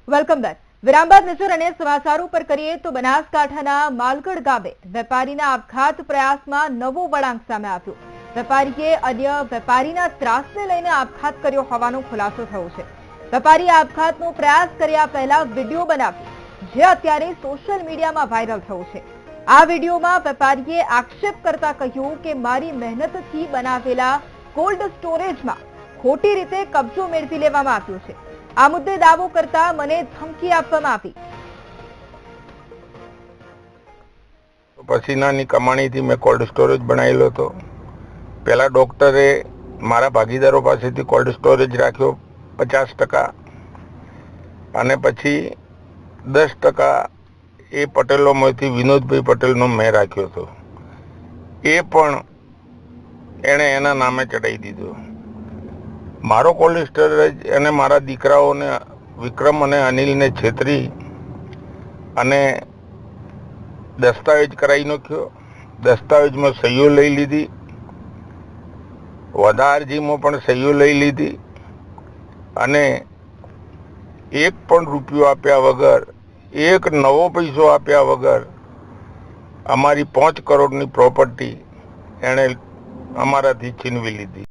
Welcome back. વિરામ બાદ નજર અને સમાચારો પર કરીએ તો બનાસકાંઠાના માલગઢ ગામે વેપારીના આપઘાત પ્રયાસમાં નવો વળાંક સામે આવ્યો। વેપારીએ અન્ય વેપારીના ત્રાસને લઈને આપઘાત કર્યો હોવાનો ખુલાસો થયો છે। વેપારીએ આપઘાતનો પ્રયાસ કર્યા પહેલા વિડીયો બનાવ્યો, જે અત્યારે સોશિયલ મીડિયામાં વાયરલ થયો છે। આ વિડીયોમાં વેપારીએ આક્ષેપ કરતા કહ્યું કે મારી મહેનતથી બનાવેલા કોલ્ડ સ્ટોરેજમાં ખોટી રીતે કબજો મેળવી લેવામાં આવ્યો છે। આ મુદ્દે દાવો કરતા મને ધમકી આપવામાં આવી। પસીનાની કમાણીથી મેં કોલ્ડ સ્ટોરેજ બનાવેલો હતો। પહેલા ડોક્ટરે મારા ભાગીદારો પાસેથી કોલ્ડ સ્ટોરેજ રાખ્યો 50% અને પછી 10% એ પટેલોમાંથી વિનોદભાઈ પટેલનો મેં રાખ્યો હતો। એ પણ એણે એના નામે ચડાવી દીધો। મારો કોલ્ડ સ્ટોરેજ અને મારા દીકરાઓને વિક્રમ અને અનિલને છેતરી અને દસ્તાવેજ કરાવી નાખ્યો। દસ્તાવેજમાં સહીઓ લઈ લીધી, વધા અરજીમાં પણ સહીઓ લઈ લીધી અને એક પણ રૂપિયો આપ્યા વગર, એક નવો પૈસો આપ્યા વગર અમારી 5 કરોડની પ્રોપર્ટી એણે અમારાથી છીનવી લીધી।